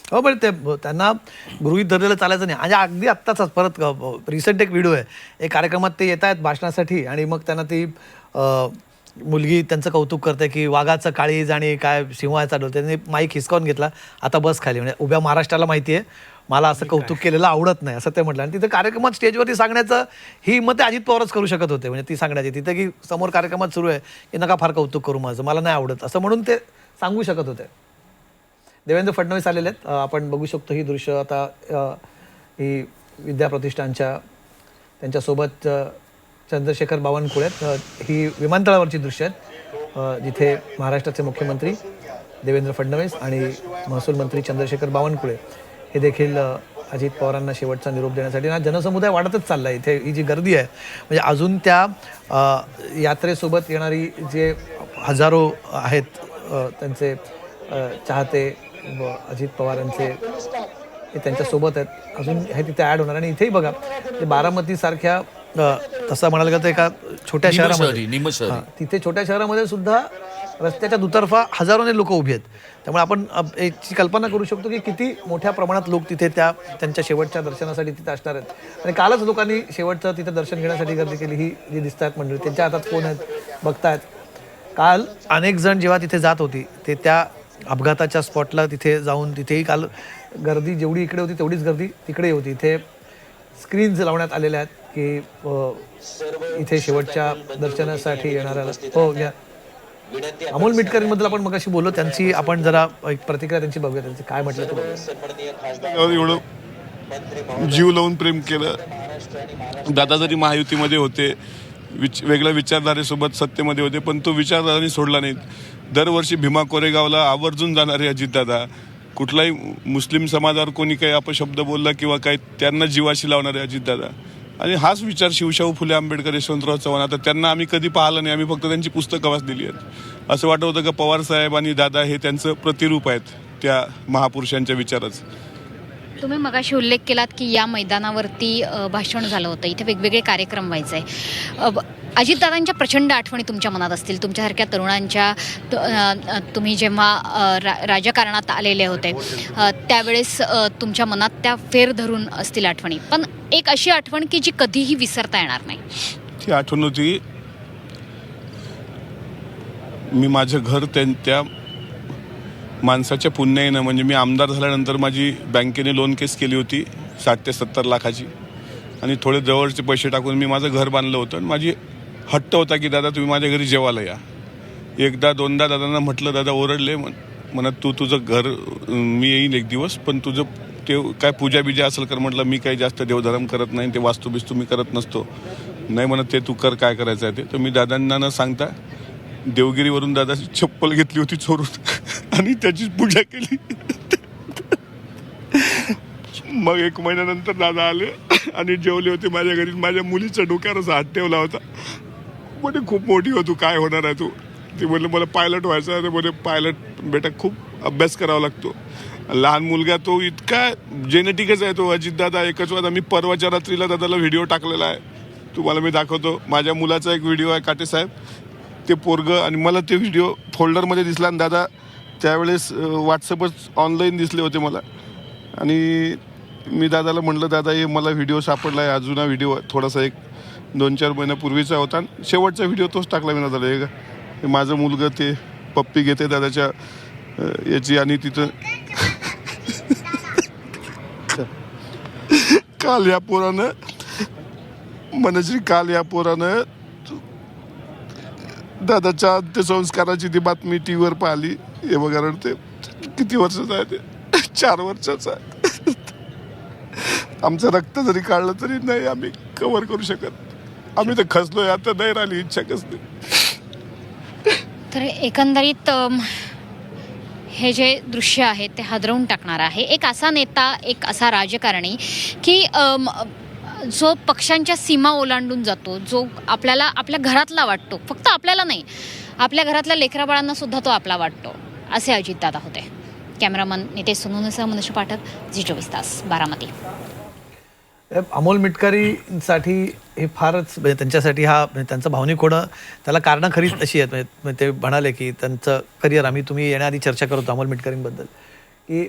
हो, पण ते त्यांना गृहीत धरलेलं चालायचं नाही. आणि अगदी आत्ताच परत रिसेंट एक व्हिडिओ आहे, एक कार्यक्रमात ते येत आहेत भाषणासाठी आणि मग त्यांना ती मुलगी त्यांचं कौतुक करते की वाघाचं काळीज आणि काय सिंहाचा डोल, त्यांनी माईक हिसकावून घेतला, आता बस खाली. म्हणजे उभ्या महाराष्ट्राला माहिती आहे मला असं कौतुक केलेलं आवडत नाही असं ते म्हटलं. आणि तिथं कार्यक्रमात स्टेजवरती सांगण्याचं ही हिंमत अजित पवारच करू शकत होते. म्हणजे ती सांगण्याची तिथं की समोर कार्यक्रमात सुरू आहे की नका फार कौतुक करू माझं, मला नाही आवडत असं म्हणून ते सांगू शकत होते. देवेंद्र फडणवीस आलेले आहेत, आपण बघू शकतो ही दृश्य. आता ही विद्या प्रतिष्ठानच्या त्यांच्यासोबत चंद्रशेखर बावनकुळे आहेत. ही विमानतळावरची दृश्य आहेत जिथे महाराष्ट्राचे मुख्यमंत्री देवेंद्र फडणवीस आणि महसूल मंत्री चंद्रशेखर बावनकुळे हे देखील अजित पवारांना शेवटचा निरोप देण्यासाठी ना जनसमुदाय वाढतच चालला आहे. इथे ही जी गर्दी आहे म्हणजे अजून त्या यात्रेसोबत येणारी जे हजारो आहेत त्यांचे चाहते अजित पवारांचे हे त्यांच्यासोबत आहेत, अजून हे तिथे ॲड होणार. आणि इथेही बघा बारामतीसारख्या तसं म्हणाल का एका छोट्या शहरामध्ये, तिथे छोट्या शहरामध्ये सुद्धा रस्त्याच्या दुतर्फा हजारोने लोक उभी आहेत. त्यामुळे आपण याची कल्पना करू शकतो की किती मोठ्या प्रमाणात लोक तिथे त्यांच्या शेवटच्या दर्शनासाठी तिथे असणार आहेत. आणि कालच लोकांनी शेवटचं तिथे दर्शन घेण्यासाठी गर्दी केली. ही जी दिसत आहेत मंडळी, त्यांच्या हातात फोन आहेत, बघतायत. काल अनेक जण जेव्हा तिथे जात होती ते त्या अपघाताच्या स्पॉटला तिथे जाऊन तिथेही काल गर्दी जेवढी इकडे होती तेवढीच गर्दी तिकडे होती. इथे स्क्रीन्स लावण्यात आलेल्या आहेत की इथे शेवटच्या दर्शनासाठी येणाऱ्या. हो घ्या. अमोल मिटकरींबद्दल आपण मगाशी बोललो, त्यांची आपण जरा एक प्रतिक्रिया त्यांची बघूया, त्यांची काय म्हटलं ते. एवढं जीव लावून प्रेम केलं. दादा जरी महायुतीमध्ये होते, वेगळ्या विचारधारेसोबत सत्तेमध्ये होते, पण तो विचारधाराने सोडला नाही. दरवर्षी भीमा कोरेगावला आवर्जून जाणारे अजितदादा, कुठलाही मुस्लिम समाजावर कोणी काही अपशब्द बोलला किंवा काही त्यांना जीवाशी लावणारे अजितदादा. आणि हाच विचार शिवशाहू फुले आंबेडकर, यशवंतराव चव्हाण. आता त्यांना आम्ही कधी पाहिलं नाही, आम्ही फक्त त्यांची पुस्तकं वाचलेली आहेत. असं वाटत होतं का पवार साहेब आणि दादा हे त्यांचं प्रतिरूप आहेत त्या महापुरुषांच्या विचाराचं. तुम्ही मगाशी उल्लेख केलात की या मैदानावरती भाषण झालं होतं, इथे वेगवेगळे कार्यक्रम व्हायचे आहे. अजितदादांच्या प्रचंड आठवणी तुमच्या मनात असतील, तुमच्यासारख्या तरुणांच्या. तुम्ही जेव्हा राजकारणात आलेले होते त्यावेळेस तुमच्या मनात त्या फेर धरून असतील आठवणी, पण एक अशी आठवण की जी कधीही विसरता येणार नाही. ती आठवण होती, मी माझं घर त्या माणसाच्या पुण्याईनं, म्हणजे मी आमदार झाल्यानंतर माझी बँकेने लोन केस केली होती 60 ते 70 लाखाची, आणि थोडे जवळचे पैसे टाकून मी माझं घर बांधलं होतं. आणि माझी हट्ट होता की दादा तुम्ही माझ्या घरी जेवायला या. एकदा दोनदा दादांना म्हटलं, दादा ओरडले म्हणत तू तुझं घर, मी येईन एक दिवस, पण तुझं ते काय पूजा बिजा असेल कर. म्हटलं मी काही जास्त देवधर्म करत नाही, ते वास्तुबिस्तू मी करत नसतो. नाही म्हणत ते तू कर, काय करायचं आहे ते. तर मी दादांना न सांगता देवगिरीवरून दादाची चप्पल घेतली होती चोरून आणि त्याची पूजा केली. मग 1 महिन्यानंतर दादा आले आणि जेवले होते माझ्या घरी. माझ्या मुलीच्या डोक्यावर असा हात ठेवला होता. म्हणजे खूप मोठी होतो, काय होणार आहे तू. ती म्हणलं मला पायलट व्हायचं आहे. म्हणजे पायलट बेटा खूप अभ्यास करावा लागतो. लहान मुलगा तो इतका जेनेटिकच आहे तो अजितदादा एकच वादा. मी परवाच्या रात्रीला दादाला व्हिडिओ टाकलेला आहे, तुम्हाला मी दाखवतो. माझ्या मुलाचा एक व्हिडिओ आहे, काटे साहेब, ते पोरगं. आणि मला ते व्हिडिओ फोल्डरमध्ये दिसला आणि दादा त्यावेळेस व्हॉट्सअपच ऑनलाईन दिसले होते मला. आणि मी दादाला म्हटलं, दादा हे मला व्हिडिओ सापडला आहे, अजून व्हिडिओ थोडासा 1-2-4 महिन्यापूर्वीचा होता. शेवटचा व्हिडिओ तोच टाकला मी दादाला. हे माझं मुलगं ते पप्पी घेते दादाच्या याची. आणि तिथं काल या पोरानं दादाच्या अंत्यसंस्काराची ती बातमी टीव्हीवर पाहिली. हे बघा रडते. किती वर्षाचा आहे ते? 4 वर्षाचा आहे. आमचं रक्त जरी काढलं तरी नाही आम्ही कव्हर करू शकत. आम्ही तर खचलोय, आता नाही राहिली इच्छा कसली. तर एकंदरीत हे जे दृश्य आहे ते हादरवून टाकणार आहे. एक असा नेता, एक असा राजकारणी की जो पक्षांच्या सीमा ओलांडून जातो, जो आपल्याला आपल्या घरातला वाटतो, फक्त आपल्याला नाही, आपल्या घरातल्या लेकराबाळांना सुद्धा तो आपला वाटतो, असे अजितदादा होते. कॅमेरामन नितेश सोनवणेसह मनुष्य पाठक, झी24 तास, बारामती. अमोल मिटकरींसाठी हे फारच म्हणजे त्यांच्यासाठी हा त्यांचं भावनिक होणं, त्याला कारणं खरीच अशी आहेत. म्हणजे ते म्हणाले की त्यांचं करिअर, तुम्ही येण्याआधी चर्चा करतो अमोल मिटकरींबद्दल, की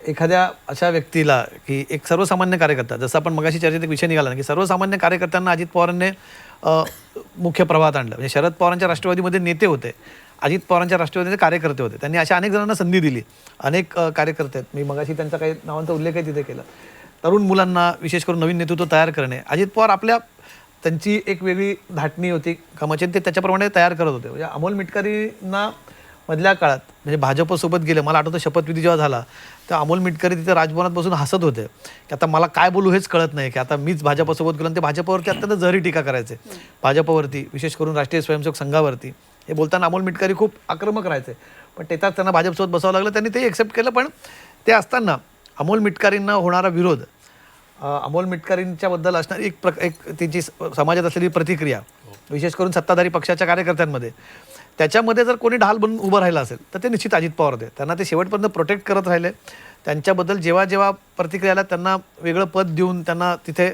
एखाद्या अशा व्यक्तीला की एक सर्वसामान्य कार्यकर्ता, जसं आपण मगाशी चर्चेत एक विषय निघाला ना की सर्वसामान्य कार्यकर्त्यांना अजित पवारांनी मुख्य प्रवाहात आणलं. म्हणजे शरद पवारांच्या राष्ट्रवादीमध्ये नेते होते, अजित पवारांच्या राष्ट्रवादीचे कार्यकर्ते होते. त्यांनी अशा अनेक जणांना संधी दिली. अनेक कार्यकर्ते आहेत, मी मगाशी त्यांचा काही नावांचा उल्लेख आहे तिथे केला. तरुण मुलांना विशेष करून नवीन नेतृत्व तयार करणे, अजित पवार त्यांची एक वेगळी धाटणी होती कामाची, ते त्याच्याप्रमाणे तयार करत होते. म्हणजे अमोल मिटकरींना मधल्या काळात म्हणजे भाजपसोबत गेले, मला आठवतं शपथविधी जेव्हा झाला तेव्हा अमोल मिटकरी तिथे राजभवनात बसून हसत होते की आता मला काय बोलू हेच कळत नाही, की आता मीच भाजपसोबत गेलो. आणि ते भाजपवरती अत्यंत जहरी टीका करायचे, भाजपवरती, विशेष करून राष्ट्रीय स्वयंसेवक संघावरती. हे बोलताना अमोल मिटकरी खूप आक्रमक राहायचे, पण तेथाच त्यांना भाजपसोबत बसावं लागलं. त्यांनी ते एक्सेप्ट केलं. पण ते असताना अमोल मिटकरींना होणारा विरोध, अमोल मिटकरींच्याबद्दल असणारी एक त्यांची समाजात असलेली प्रतिक्रिया, विशेष करून सत्ताधारी पक्षाच्या कार्यकर्त्यांमध्ये, त्याच्यामध्ये जर कोणी ढाल बनून उभं राहिलं असेल तर ते निश्चित अजित पवार होते. त्यांना ते शेवटपर्यंत प्रोटेक्ट करत राहिले. त्यांच्याबद्दल जेव्हा जेव्हा प्रतिक्रिया आल्या त्यांना वेगळं पद देऊन त्यांना तिथे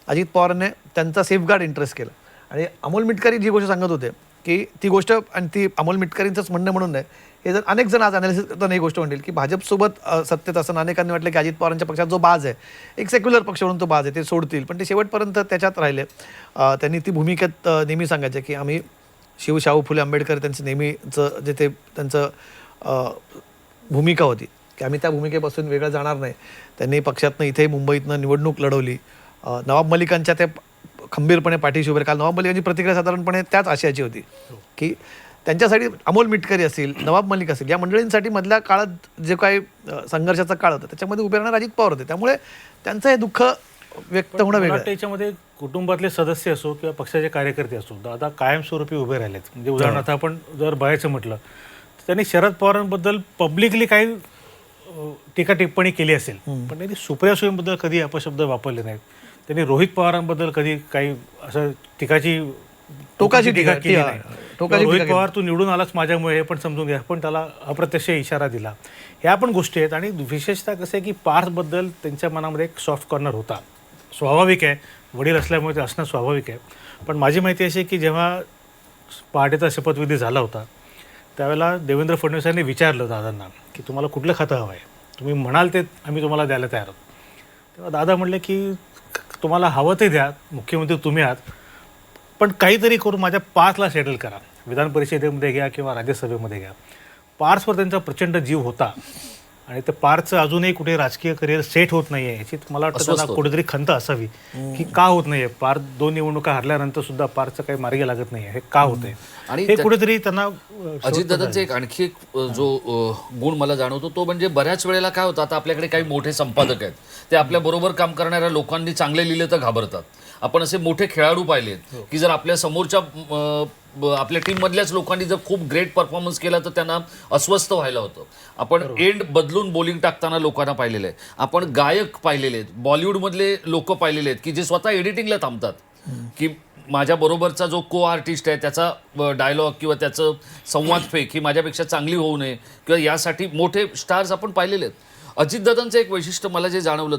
अजित पवारांनी त्यांचा सेफगार्ड इंटरेस्ट केला. आणि अमोल मिटकरी जी गोष्ट सांगत होते की ती गोष्ट, आणि ती अमोल मिटकरींचंच म्हणणं म्हणून नाही, हे जर अनेक जण आज अनालिसिस करताना ही गोष्ट म्हणतील की भाजपसोबत सत्तेत असताना अनेकांनी वाटलं की अजित पवारांच्या पक्षात जो बाज आहे, एक सेक्युलर पक्ष म्हणून तो बाज आहे, ते सोडतील. पण ते शेवटपर्यंत त्याच्यात राहिले. त्यांनी ती भूमिकेत नेहमी सांगायचे की आम्ही शाहू फुले आंबेडकर त्यांचं नेहमीचं जे ते त्यांचं भूमिका होती की आम्ही त्या भूमिकेपासून वेगळं जाणार नाही. त्यांनी पक्षातनं इथे मुंबईतनं निवडणूक लढवली. नवाब मलिकांच्या त्या खंबीरपणे पाठीशी उभे. काल नवाब मलिकांची प्रतिक्रिया साधारणपणे त्याच आशयाची होती की त्यांच्यासाठी अमोल मिटकरी असतील, नवाब मलिक असेल, या मंडळींसाठी मधल्या काळात जे काही संघर्षाचा काळ होता त्याच्यामध्ये उभे राहणारे अजित पवार होते. त्यामुळे त्यांचं हे दुःख व्यक्त होणं वेगळं. त्याच्यामध्ये कुटुंबातले सदस्य असो किंवा पक्षाचे कार्यकर्ते असो, दादा कायमस्वरूपी उभे राहिलेत. म्हणजे उदाहरणार्थ आपण जर बघायचं म्हटलं तर त्यांनी शरद पवारांबद्दल पब्लिकली काही टीका टिप्पणी केली असेल, पण त्यांनी सुप्रिया सुळेंबद्दल कधी अपशब्द वापरले नाहीत. त्यांनी रोहित पवारांबद्दल कधी काही असं टोकाची टीका केली नाही. रोहित पवार तू निवडून आलास माझ्यामुळे हे पण समजून घ्या, पण त्याला अप्रत्यक्ष इशारा दिला. ह्या पण गोष्टी आहेत. आणि विशेषतः कसं आहे की पार्थबद्दल त्यांच्या मनामध्ये एक सॉफ्ट कॉर्नर होता. स्वाभाविक आहे, वडील असल्यामुळे ते असणं स्वाभाविक आहे. पण माझी माहिती अशी आहे की जेव्हा पहाटेचा शपथविधी झाला होता त्यावेळेला देवेंद्र फडणवीसांनी विचारलं दादांना की तुम्हाला कुठलं खातं हवं आहे, तुम्ही म्हणाल ते आम्ही तुम्हाला द्यायला तयार आहोत. तेव्हा दादा म्हणले की तुम्हाला हवं ते द्या, मुख्यमंत्री तुम्ही आहात, पण काहीतरी करून माझ्या पार्थला सेटल करा. विधान परिषदेमध्ये घ्या किंवा राज्यसभेमध्ये घ्या. पार्थवर त्यांचा प्रचंड जीव होता आणि ते पार्थचं अजूनही कुठे राजकीय करिअर सेट होत नाही आहे याची मला वाटतं त्यांना कुठेतरी खंत असावी की का होत नाही आहे. पार्थ 2 निवडणुका हरल्यानंतर सुद्धा पार्थचं काही मार्गी लागत नाही आहे, हे का होत आहे. आणि हे कुठेतरी त्यांना अजितदादांचा एक आणखी एक जो गुण मला जाणवतो तो म्हणजे बऱ्याच वेळेला काय होतं, आता आपल्याकडे काही मोठे संपादक आहेत, ते आपल्या बरोबर काम करणाऱ्या लोकांनी चांगले लिहिले तर घाबरतात. आपण असे मोठे खेळाडू पाहिलेत की जर आपल्या समोरच्या आपल्या टीम मधल्याच लोकांनी जर खूप ग्रेट परफॉर्मन्स केला तर त्यांना अस्वस्थ व्हायला होतं. आपण एंड बदलून बॉलिंग टाकताना लोकांना पाहिलेलं आहे. आपण गायक पाहिलेले आहेत, बॉलिवूडमधले लोक पाहिलेले आहेत की जे स्वतः एडिटिंगला थांबतात की माझ्या बरोबरचा जो को आर्टिस्ट आहे त्याचा डायलॉग किंवा त्याचं संवाद फेक ही माझ्यापेक्षा चांगली होऊ नये किंवा यासाठी मोठे स्टार्स आपण पाहिलेले आहेत. अजितदादांचं एक वैशिष्ट्य मला जे जाणवलं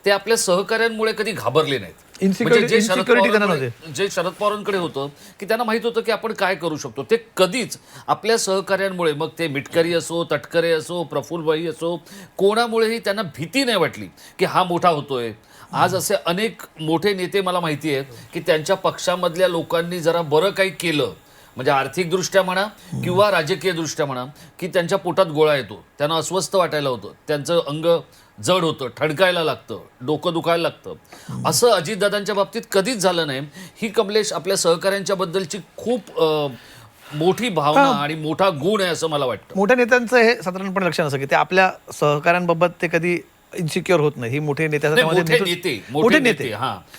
ते आपल्या सहकाऱ्यांमुळे कधी घाबरले नाहीत. म्हणजे जे शरद पवारांकडे होतं की त्यांना माहित होतं की आपण काय करू शकतो, ते कधीच आपल्या सहकाऱ्यांमुळे, मग ते मिटकरी असो, तटकरे असो, प्रफुल्लभाई असो, कोणामुळेही त्यांना भीती नाही वाटली की हा मोठा होतोय. आज असे अनेक मोठे नेते मला माहिती आहेत की त्यांच्या पक्षामधल्या लोकांनी जरा बरं काही केलं, म्हणजे आर्थिकदृष्ट्या म्हणा किंवा राजकीयदृष्ट्या म्हणा, की त्यांच्या पोटात गोळा येतो, त्यांना अस्वस्थ वाटायला होतं, त्यांचं अंग जड होतं, ठणकायला लागतं, डोकं दुखायला लागतं. असं अजितदादांच्या बाबतीत कधीच झालं नाही. ही कमलेश आपल्या सहकाऱ्यांच्या बद्दलची खूप मोठी भावना आणि मोठा गुण आहे असं मला वाटतं. मोठ्या नेत्यांचं हे साधारणपणे लक्षण असं की ते आपल्या सहकाऱ्यांबाबत ते कधी इन्सिक्युअर होत नाही. ही मोठे नेते मोठे नेते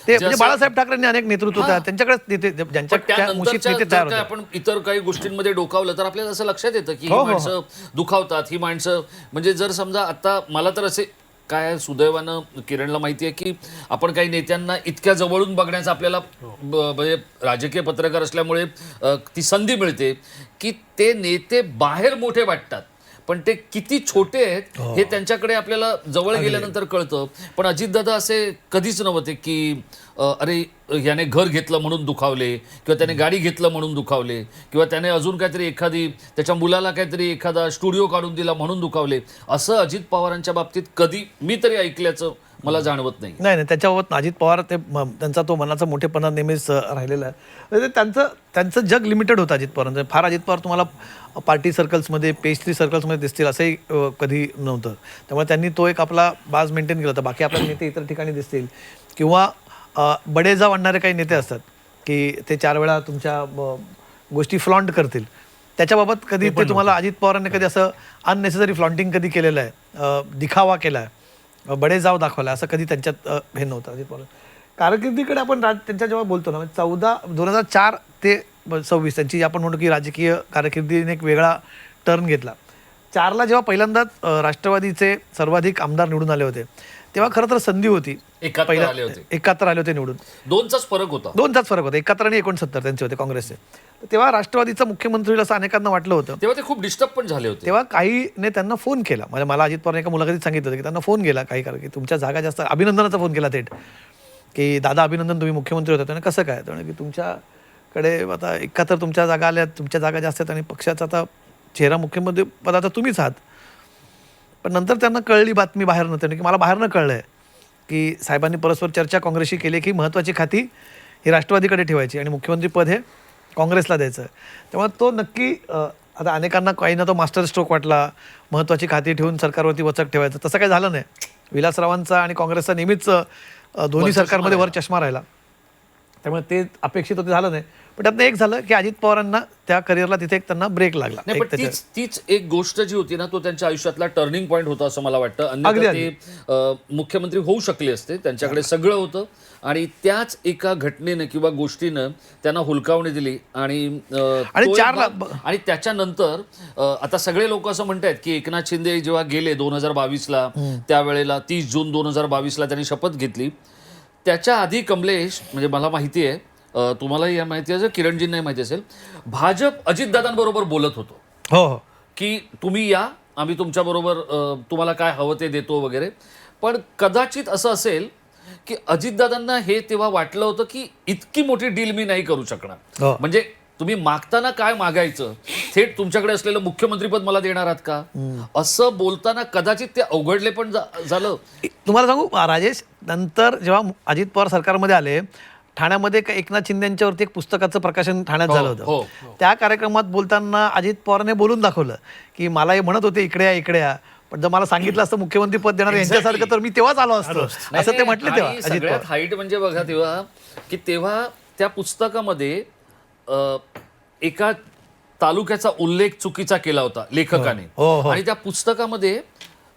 ते म्हणजे बाळासाहेब ठाकरेंनी अनेक नेतृत्व त्यांच्याकडे ज्यांच्या आपण इतर काही गोष्टींमध्ये डोकावलं तर आपल्याला असं लक्षात येतं की ही माणसं दुखावतात, ही माणसं म्हणजे जर समजा आता मला तर असे काय सुदैवानं किरणला माहिती आहे की आपण काही नेत्यांना इतक्या जवळून बघण्याचा आपल्याला म्हणजे राजकीय पत्रकार असल्यामुळे ती संधी मिळते की ते नेते बाहेर मोठे वाटतात पण ते किती छोटे आहेत हे त्यांच्याकडे आपल्याला जवळ गेल्यानंतर कळतं. पण अजितदादा असे कधीच नव्हते की अरे याने घर घेतलं म्हणून दुखावले, किंवा त्याने गाडी घेतलं म्हणून दुखावले, किंवा त्याने अजून काहीतरी एखादी त्याच्या मुलाला काहीतरी एखादा स्टुडिओ काढून दिला म्हणून दुखावले, असं अजित पवारांच्या बाबतीत कधी मी तरी ऐकल्याचं मला जाणवत नाही. नाही नाही, त्याच्याबाबत अजित पवार त्यांचा तो मनाचा मोठेपणा नेहमीच राहिलेला आहे. म्हणजे त्यांचं जग लिमिटेड होतं अजित पवारांचं. फार अजित पवार तुम्हाला पार्टी सर्कल्समध्ये, पेस्ट्री सर्कल्समध्ये दिसतील असंही कधी नव्हतं. त्यामुळे त्यांनी तो एक आपला बाज मेंटेन केला होता. बाकी आपल्याला नेते इतर ठिकाणी दिसतील किंवा बडेजाव आणणारे काही नेते असतात की ते 4 वेळा तुमच्या गोष्टी फ्लॉन्ट करतील, त्याच्याबाबत कधी ते तुम्हाला अजित पवारांनी कधी असं अननेसेसरी फ्लॉन्टिंग कधी केलेलं आहे, दिखावा केला आहे, बडेजाव दाखवला, असं कधी त्यांच्यात हे नव्हतं अजित पवार. कारकिर्दीकडे आपण त्यांच्या जेव्हा बोलतो ना, 2004 ते 26 त्यांची आपण म्हणतो की राजकीय कारकिर्दीने एक वेगळा टर्न घेतला. 4ला जेव्हा पहिल्यांदाच राष्ट्रवादीचे सर्वाधिक आमदार निवडून आले होते, तेव्हा खरं तर संधी होती. 71 आले होते. 71 आले होते निवडून. 2चाच फरक होता. 2चाच फरक होता. 71 आणि 69 त्यांचे होते काँग्रेसचे. तेव्हा राष्ट्रवादीचा मुख्यमंत्री होईल असं अनेकांना वाटलं होतं. तेव्हा ते खूप डिस्टर्ब पण झाले होते. तेव्हा काहीने त्यांना फोन केला. म्हणजे मला अजित पवार एका मुलाखतीत सांगितलं होतं की त्यांना फोन केला काही कारण की तुमच्या जागा जास्त, अभिनंदनाचा फोन केला थेट की दादा अभिनंदन, तुम्ही मुख्यमंत्री होता. कसं काय? की तुमच्याकडे आता 71 तुमच्या जागा आल्या, तुमच्या जागा जास्त आहेत आणि पक्षाचा आता चेहरा मुख्यमंत्री पदाचा तुम्हीच आहात. पण नंतर त्यांना कळली बातमी बाहेर नव्हती की मला बाहेरनं कळलं आहे की साहेबांनी परस्पर चर्चा काँग्रेसशी केली की महत्त्वाची खाती ही राष्ट्रवादीकडे ठेवायची आणि मुख्यमंत्रीपद हे काँग्रेसला द्यायचं. तेव्हा तो नक्की आता अनेकांना काही ना तो मास्टर स्ट्रोक वाटला, महत्त्वाची खाती ठेवून सरकारवरती वचक ठेवायचं. तसं काही झालं नाही. विलासरावांचा आणि काँग्रेसचा नेहमीच दोन्ही सरकारमध्ये वर चष्मा राहिला, त्यामुळे ते अपेक्षित होते, झालं नाही. पण त्यातनं एक झालं की अजित पवारांना त्या करिअरला तिथे एक त्यांना ब्रेक लागला. नाही, पण तीच एक गोष्ट जी होती ना, तो त्यांच्या आयुष्यातला टर्निंग पॉईंट होता असं मला वाटतं. अन्यथा ते मुख्यमंत्री होऊ शकले असते, त्यांच्याकडे सगळं होतं. आणि त्याच एका घटनेनं किंवा गोष्टीनं त्यांना हुलकावणी दिली. आणि त्याच्यानंतर आता सगळे लोक असं म्हणतात की एकनाथ शिंदे जेव्हा गेले 2022ला, त्यावेळेला 30 जून 2022ला त्यांनी शपथ घेतली. त्याच्या आधी कमलेश, म्हणजे मला माहिती आहे, तुम्हालाही या माहिती असेल, किरणजींनाही माहिती असेल, भाजप अजितदादांबरोबर बोलत होतो. हो, की तुम्ही या, आम्ही तुमच्याबरोबर तुम्हाला काय हवं ते देतो वगैरे. पण कदाचित असं असेल की अजितदादांना हे तेव्हा वाटलं होतं की इतकी मोठी डील मी नाही करू शकणार. म्हणजे तुम्ही मागताना काय मागायचं, थेट तुमच्याकडे असलेलं मुख्यमंत्रीपद मला देणार आहात का, असं बोलताना कदाचित ते अवघडले पण झालं. तुम्हाला सांगू राजेश, नंतर जेव्हा अजित पवार सरकारमध्ये आले, ठाण्यामध्ये एकनाथ शिंदे यांच्यावरती एक पुस्तकाचं प्रकाशन ठाण्यात झालं होतं. त्या कार्यक्रमात बोलताना अजित पवारने बोलून दाखवलं की मला हे म्हणत होते इकडे या, पण जर मला सांगितलं असतं मुख्यमंत्री पद देणार यांच्यासारखं तर मी तेव्हाच आलो असतो, असं ते म्हटले तेव्हा अजित पवार. सगळ्यात हाईट म्हणजे बघा तेव्हा त्या पुस्तकामध्ये एका तालुक्याचा उल्लेख चुकीचा केला होता लेखकाने. आणि त्या पुस्तकामध्ये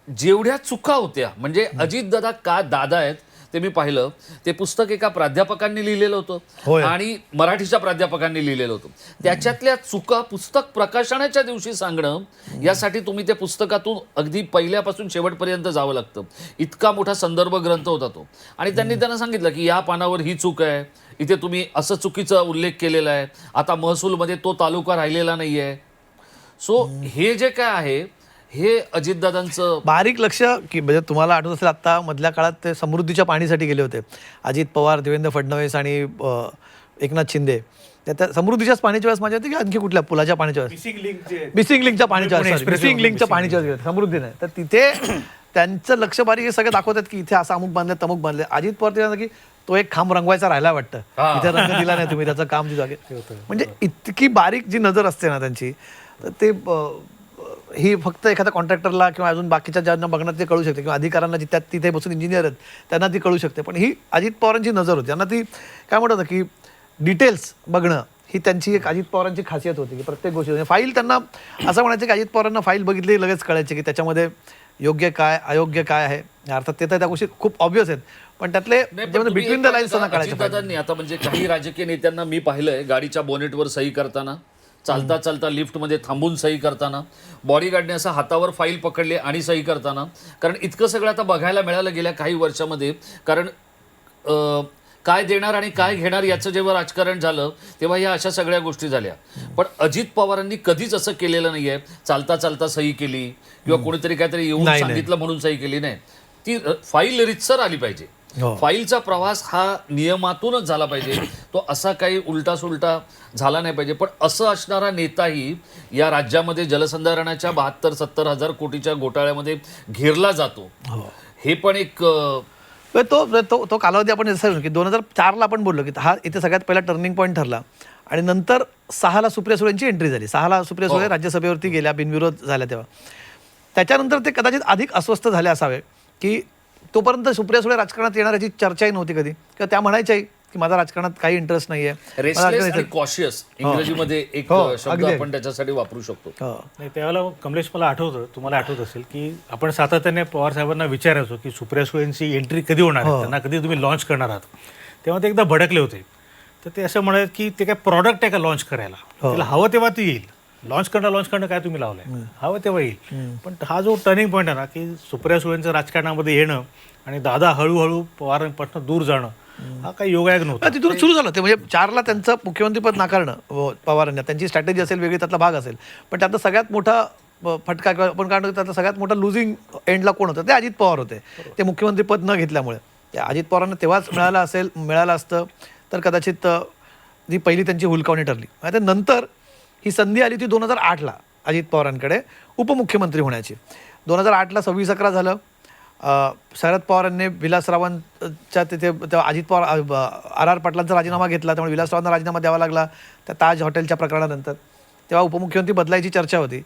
जेवढ्या चुका होत्या, म्हणजे अजितदादा का दादा आहेत ते मी पाहिलं. ते पुस्तक एका प्राध्यापकांनी लिहिलेलं होतं आणि मराठीच्या प्राध्यापकांनी लिहिलेलं होतं. त्याच्यातल्या चुका पुस्तक प्रकाशनाच्या दिवशी सांगणं, यासाठी तुम्ही त्या पुस्तकातून अगदी पहिल्यापासून शेवटपर्यंत जावं लागतं. इतका मोठा संदर्भ ग्रंथ होता तो. आणि त्यांना सांगितलं की या पानावर ही चूक आहे, इथे तुम्ही असं चुकीचा उल्लेख केलेला आहे, आता महसूलमध्ये तो तालुका राहिलेला नाही आहे. सो हे जे काय आहे हे अजितदादांचं बारीक लक्ष की म्हणजे तुम्हाला आठवत असेल, आता मधल्या काळात ते समृद्धीच्या पाणीसाठी गेले होते अजित पवार, देवेंद्र फडणवीस आणि एकनाथ शिंदे. त्या समृद्धीच्याच पाण्याच्या वेळेस माझ्या होती की आणखी कुठल्या पुलाच्या पाण्याच्या वेळेस, मिसिंग लिंकच्या पाण्याच्या वेळेस, मिसिंग लिंकच्या पाण्याच्या वेळेस समृद्धी नाही. तर तिथे त्यांचं लक्ष बारीक हे सगळं दाखवतात की इथे असं अमुक बांधले तमुक बांधले. अजित पवार ते की तो एक खांब रंगवायचा राहिला वाटतं, इथे रंग दिला नाही तुम्ही, त्याचं काम जागे. म्हणजे इतकी बारीक जी नजर असते ना त्यांची, तर ते ही फक्त एखाद्या कॉन्ट्रॅक्टरला किंवा अजून बाकीच्या ज्यांना बघणार ते कळू शकते, किंवा अधिकाऱ्यांना तिथे बसून इंजिनियर आहेत त्यांना ती कळू शकते. पण ही अजित पवारांची नजर होती. त्यांना ती काय म्हणतात की डिटेल्स बघणं ही त्यांची एक अजित पवारांची खासियत होती की प्रत्येक गोष्टी फाईल त्यांना असं म्हणायचं की अजित पवारांना फाईल बघितली लगेच कळायचे की त्याच्यामध्ये योग्य काय अयोग्य काय आहे. अर्थात ते तर त्या गोष्टी खूप ऑब्वियस आहेत, पण त्यातले बिटवीन द लाईन्स अजितदादांनी आता म्हणजे काही राजकीय नेत्यांना मी पाहिलंय गाडीच्या बोनेटवर सही करताना, चालता चालता लिफ्टमध्ये थांबून सही करताना, बॉडीगार्डने असं हातावर फाईल पकडले आणि सही करताना. कारण इतकं सगळं आता बघायला मिळालं गेल्या काही वर्षामध्ये. कारण काय देणार आणि काय घेणार याचं जेव्हा राजकारण झालं तेव्हा या अशा सगळ्या गोष्टी झाल्या. पण अजित पवारांनी कधीच असं केलेलं नाहीये, चालता चालता सही केली किंवा कोणीतरी काहीतरी येऊन नाही. सांगितलं म्हणून सही केली. नाही, ती फाईल रितसर आली पाहिजे. हो. फाईलचा प्रवास हा नियमातूनच झाला पाहिजे, तो असा काही उलटा सुलटा झाला नाही पाहिजे. पण असं असणारा नेताही या राज्यामध्ये जलसंधारणाच्या 72-70 हजार कोटीच्या घोटाळ्यामध्ये घेरला जातो. हे पण एक पण तो कालावधी आपण जसं की 2004ला आपण बोललो की हा इथे सगळ्यात पहिला टर्निंग पॉईंट ठरला. आणि नंतर 6ला सुप्रिया सुळेंची एंट्री झाली. 6ला सुप्रिया सुळे राज्यसभेवरती गेल्या, बिनविरोध झाल्या. तेव्हा त्याच्यानंतर ते कदाचित अधिक अस्वस्थ झाले असावे की तोपर्यंत सुप्रिया सुळे राजकारणात येण्याची चर्चाही नव्हती कधी, किंवा त्या म्हणायच्याही की माझा राजकारणात काही इंटरेस्ट नाहीये. रेस्टलेस आणि कॉशियस इंग्रजीमध्ये एक हो, शब्द अगदी. आपण त्याच्यासाठी वापरू शकतो. नाही, त्यावेळेला कमलेश मला आठवतं, तुम्हाला आठवत असेल की आपण सातत्याने पवार साहेबांना विचारायचो की सुप्रिया सुळेंची एंट्री कधी होणार आहे, त्यांना कधी तुम्ही लॉन्च करणार आहात. तेव्हा ते एकदा भडकले होते. तर ते असं म्हणाले की ते काय प्रॉडक्ट आहे का लॉन्च करायला, त्याला हवं तेव्हा ती येईल. लॉन्च करणं काय तुम्ही लावलंय, हवं तेव्हा येईल. पण हा जो टर्निंग पॉईंट आहे ना की सुप्रिया सुळेंचं राजकारणामध्ये येणं आणि दादा हळूहळू पवारांपासून दूर जाणं, हा काही योगायोग नव्हता. तिथून सुरू झालं ते. म्हणजे 4ला त्यांचं मुख्यमंत्रीपद नाकारणं पवारांना, त्यांची स्ट्रॅटेजी असेल वेगळी, त्यातला भाग असेल. पण त्यातला सगळ्यात मोठा फटका किंवा आपण काय म्हणतो त्यातला सगळ्यात मोठा लुझिंग एंडला कोण होतं, ते अजित पवार होते. ते मुख्यमंत्रीपद न घेतल्यामुळे. त्या अजित पवारांना तेव्हाच मिळालं असतं तर कदाचित ही पहिली त्यांची हुलकावणी ठरली. आणि नंतर ही संधी आली होती 2008ला अजित पवारांकडे उपमुख्यमंत्री होण्याची. 2008ला 26/11 झालं. शरद पवारांनी विलासरावांच्या तिथे तेव्हा अजित पवार RR पाटलांचा राजीनामा घेतला, त्यामुळे विलासरावांना राजीनामा द्यावा लागला त्या ताज हॉटेलच्या प्रकरणानंतर. तेव्हा उपमुख्यमंत्री बदलायची चर्चा होती.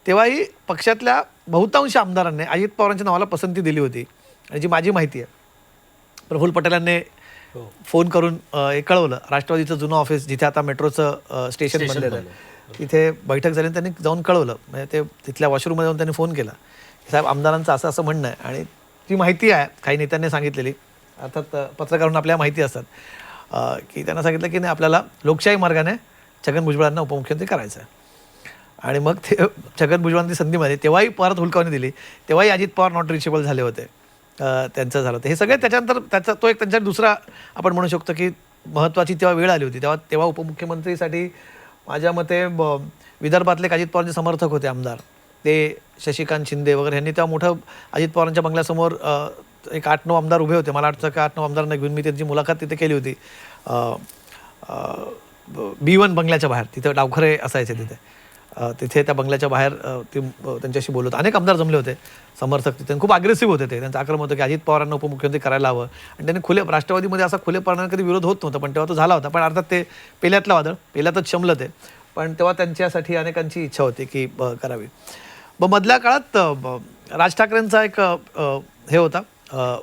तेव्हाही पक्षातल्या बहुतांश आमदारांनी अजित पवारांच्या नावाला पसंती दिली होती. आणि जी माझी माहिती आहे, प्रफुल्ल पटेलांनी फोन करून हे कळवलं. राष्ट्रवादीचं जुनं ऑफिस जिथे आता मेट्रोचं स्टेशन बनलेलं आहे तिथे बैठक झाली, त्यांनी जाऊन कळवलं. म्हणजे ते तिथल्या वॉशरूममध्ये जाऊन त्यांनी फोन केला, साहेब आमदारांचं असं असं म्हणणं आहे. आणि ती माहिती आहे काही नेत्यांनी सांगितलेली, अर्थात पत्रकारांना आपल्याला माहिती असतात, की त्यांना सांगितलं की नाही आपल्याला लोकशाही मार्गाने छगन भुजबळांना उपमुख्यमंत्री करायचं आहे. आणि मग ते छगन भुजबळांनी संधी मिळाली. तेव्हाही परत हुलकावणी दिली. तेव्हाही अजित पवार नॉट रिचेबल झाले होते, त्यांचं झालं होतं. हे सगळे त्याच्यानंतर त्याचा तो एक त्यांच्या दुसरा आपण म्हणू शकतो की महत्त्वाची तेव्हा वेळ आली होती. तेव्हा उपमुख्यमंत्रीसाठी माझ्या मते विदर्भातले अजित पवारांचे समर्थक होते आमदार, ते शशिकांत शिंदे वगैरे यांनी तेव्हा मोठं अजित पवारांच्या बंगल्यासमोर एक 8-9 आमदार उभे होते. मला वाटतं की 8-9 आमदारांना घेऊन मी त्यांची मुलाखत तिथे केली होती. B1 बंगल्याच्या बाहेर, तिथे डावखरे असायचे तिथे. तिथे त्या बंगल्याच्या बाहेर त्यांच्याशी बोलत अनेक आमदार जमले होते, समर्थक तिथे. खूप अग्रेसिव्ह होते ते. त्यांचं आक्रमण होतं की अजित पवारांना उपमुख्यमंत्री करायला हवं. आणि त्यांनी राष्ट्रवादीमध्ये असा खुलेपणाने कधी विरोध होत नव्हता, पण तेव्हा तो झाला होता. पण अर्थात ते पेल्यातलं वादळ, पेल्यातच शमलं ते. पण तेव्हा त्यांच्यासाठी अनेकांची इच्छा होती की करावी. मधल्या काळात राज ठाकरेंचा एक हे होता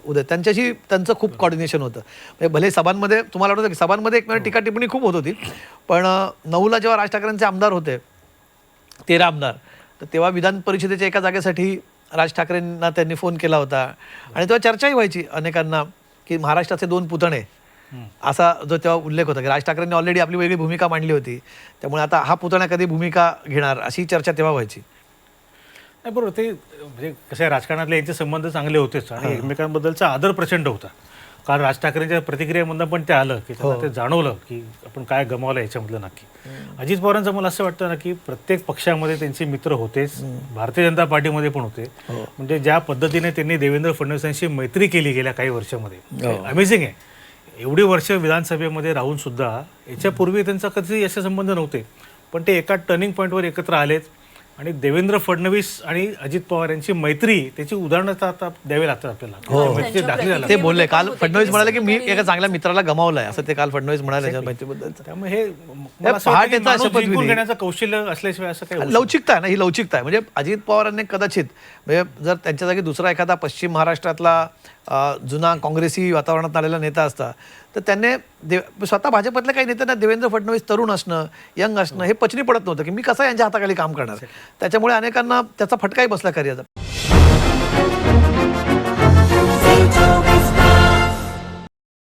उदय, त्यांचं खूप कॉर्डिनेशन होतं. म्हणजे भले सभांमध्ये तुम्हाला वाटतं की सभांमध्ये एक टीका टिप्पणी खूप होत होती, पण 9ला जेव्हा राज ठाकरेंचे आमदार होते 13 आमदार, तर तेव्हा विधान परिषदेच्या एका जागेसाठी राज ठाकरेंना त्यांनी फोन केला होता. आणि तेव्हा चर्चाही व्हायची अनेकांना की महाराष्ट्राचे 2 पुतणे, असा जो तेव्हा उल्लेख होता की राज ठाकरेंनी ऑलरेडी आपली वेगळी भूमिका मांडली होती, त्यामुळे आता हा पुतण्या कधी भूमिका घेणार अशी चर्चा तेव्हा व्हायची. नाही, बरोबर. ते म्हणजे कसं आहे, राजकारणातले यांचे संबंध चांगले होतेच आणि एकमेकांबद्दलचा आदर प्रचंड होता. कारण राज ठाकरेंच्या प्रतिक्रियेमधून पण ते आलं की त्यांना ते जाणवलं की आपण काय गमावलं याच्यामधलं नक्की. अजित पवारांचं मला असं वाटतं ना की प्रत्येक पक्षामध्ये त्यांचे मित्र होतेच, भारतीय जनता पार्टीमध्ये पण होते. म्हणजे ज्या पद्धतीने त्यांनी देवेंद्र फडणवीसांशी मैत्री केली गेल्या काही वर्षामध्ये, अमेझिंग आहे. एवढी वर्ष विधानसभेमध्ये राहून सुद्धा याच्यापूर्वी त्यांचा कधी असे संबंध नव्हते, पण ते एका टर्निंग पॉईंटवर एकत्र आलेत. आणि देवेंद्र फडणवीस आणि अजित पवार यांची मैत्री, त्याची उदाहरणं आता द्यावी लागतात आपल्याला. ते बोलले काल, फडणवीस म्हणाले की मी एका चांगल्या मित्राला गमावलंय, असं ते काल फडणवीस म्हणाले मैत्रीबद्दल. त्यामुळे हे पहाटेचा जिंकून घेण्याचं कौशल्य असल्याशिवाय असं काही लवचिकता आहे ना, ही लवचिकता आहे. म्हणजे अजित पवारांनी कदाचित म्हणजे जर त्यांच्या जागी दुसरा एखादा पश्चिम महाराष्ट्रातला जुना काँग्रेसी वातावरणात आलेला नेता असता तर त्यांनी स्वतः भाजपतल्या काही नेत्यांना देवेंद्र फडणवीस तरुण असणं, यंग असणं हे पचनी पडत नव्हतं की मी कसं यांच्या हाताखाली काम करणार. त्याच्यामुळे अनेकांना त्याचा फटकाही बसला कार्याचा.